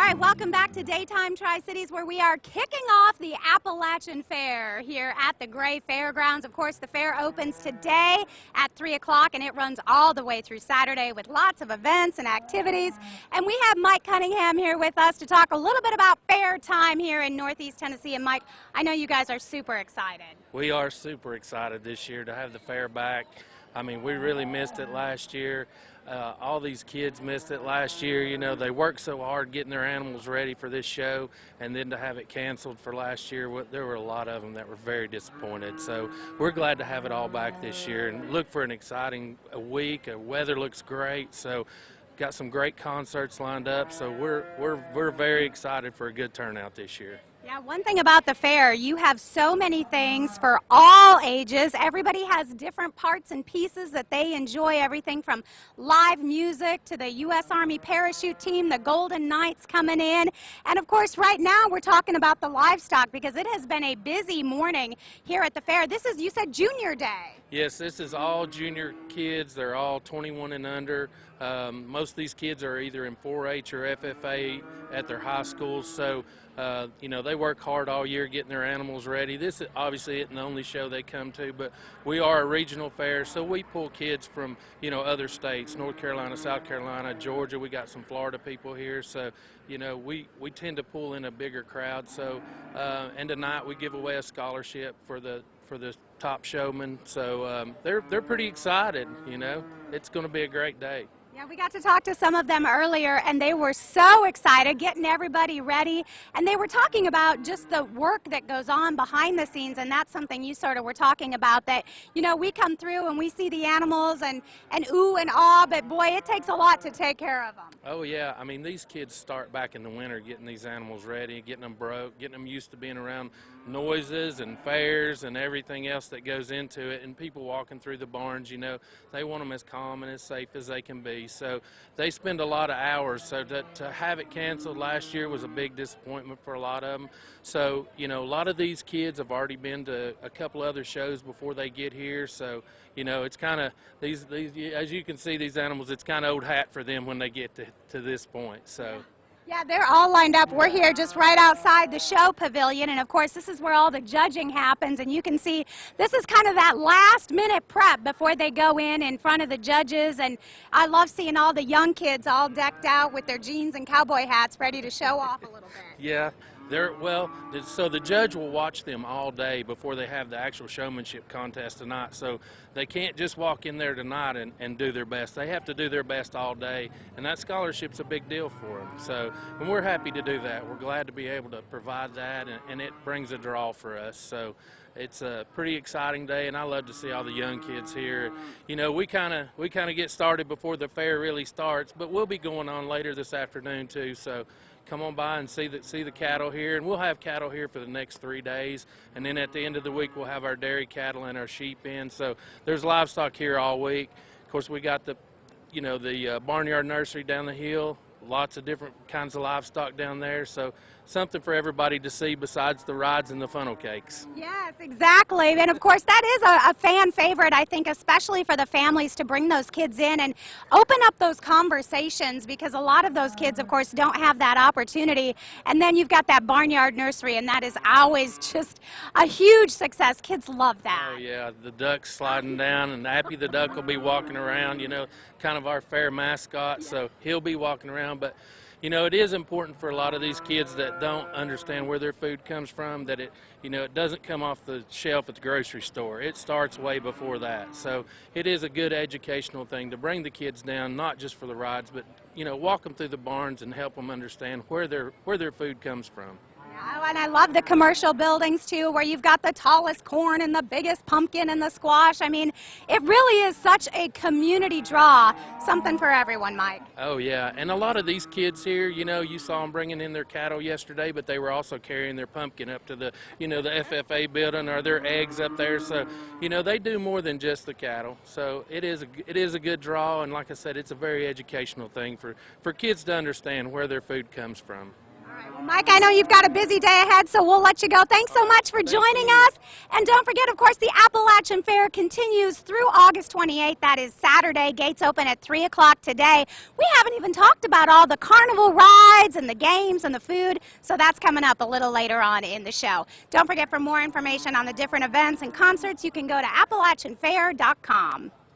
right, welcome back to Daytime Tri-Cities, where we are kicking off the Appalachian Fair here at the Gray Fairgrounds. Of course, the fair opens today at 3 o'clock, and it runs all the way through Saturday with lots of events and activities. And we have Mike Cunningham here with us to talk a little bit about fair time here in Northeast Tennessee. And Mike, I know you guys are super excited. We are super excited this year to have the fair back. I mean, we really missed it last year. All these kids missed it last year. You know, they worked so hard getting their animals ready for this show, and then to have it canceled for last year, there were a lot of them that were very disappointed. So we're glad to have it all back this year and look for an exciting week. The weather looks great, so got some great concerts lined up. So we're very excited for a good turnout this year. Yeah, one thing about the fair, you have so many things for all ages. Everybody has different parts and pieces that they enjoy, everything from live music to the U.S. Army parachute team, the Golden Knights coming in. And of course, right now we're talking about the livestock because it has been a busy morning here at the fair. This is, you said, Junior Day. Yes, this is all junior kids. They're all 21 and under. Most of these kids are either in 4-H or FFA at their high schools. So, you know, they work hard all year getting their animals ready. This obviously isn't the only show they come to, but we are a regional fair, so we pull kids from, you know, other states, North Carolina, South Carolina, Georgia. We got some Florida people here, so, you know, we tend to pull in a bigger crowd. So, and tonight we give away a scholarship for the top showman. So they're pretty excited. You know, it's going to be a great day. Yeah, we got to talk to some of them earlier, and they were so excited, getting everybody ready. And they were talking about just the work that goes on behind the scenes, and that's something you sort of were talking about, that, you know, we come through and we see the animals and ooh and ah, but boy, it takes a lot to take care of them. Oh, yeah. I mean, these kids start back in the winter getting these animals ready, getting them broke, getting them used to being around noises and fairs and everything else that goes into it. And people walking through the barns, you know, they want them as calm and as safe as they can be. So they spend a lot of hours. So to have it canceled last year was a big disappointment for a lot of them. So, you know, a lot of these kids have already been to a couple other shows before they get here. So, you know, it's kind of, these, as you can see, these animals, it's kind of old hat for them when they get to this point. So. Yeah, they're all lined up. We're here just right outside the show pavilion, and of course this is where all the judging happens, and you can see this is kind of that last minute prep before they go in front of the judges. And I love seeing all the young kids all decked out with their jeans and cowboy hats ready to show off a little bit. Yeah. So the judge will watch them all day before they have the actual showmanship contest tonight. So they can't just walk in there tonight and do their best. They have to do their best all day, and that scholarship's a big deal for them. So, and we're happy to do that. We're glad to be able to provide that, and it brings a draw for us. So it's a pretty exciting day, and I love to see all the young kids here. You know, we kind of get started before the fair really starts, but we'll be going on later this afternoon too. So come on by and see the cattle here, and we'll have cattle here for the next 3 days, and then at the end of the week we'll have our dairy cattle and our sheep in. So there's livestock here all week. Of course, we got the Barnyard nursery down the hill. Lots of different kinds of livestock down there, so something for everybody to see besides the rides and the funnel cakes. Yes, exactly. And of course that is a fan favorite, I think, especially for the families, to bring those kids in and open up those conversations, because a lot of those kids, of course, don't have that opportunity. And then you've got that Barnyard nursery, and that is always just a huge success. Kids love that. Oh yeah, the duck's sliding down, and Happy the duck will be walking around, you know, kind of our fair mascot, so he'll be walking around. But you know, it is important for a lot of these kids that don't understand where their food comes from, that it doesn't come off the shelf at the grocery store. It starts way before that. So it is a good educational thing to bring the kids down, not just for the rides, but, you know, walk them through the barns and help them understand where their food comes from. And I love the commercial buildings too, where you've got the tallest corn and the biggest pumpkin and the squash. I mean, it really is such a community draw, something for everyone, Mike. Oh yeah, and a lot of these kids here, you know, you saw them bringing in their cattle yesterday, but they were also carrying their pumpkin up to the FFA building, or their eggs up there. So, you know, they do more than just the cattle. So it is a good draw, and like I said, it's a very educational thing for kids to understand where their food comes from. Well, Mike, I know you've got a busy day ahead, so we'll let you go. Thanks so much for joining us. And don't forget, of course, the Appalachian Fair continues through August 28th. That is Saturday. Gates open at 3 o'clock today. We haven't even talked about all the carnival rides and the games and the food, so that's coming up a little later on in the show. Don't forget, for more information on the different events and concerts, you can go to AppalachianFair.com.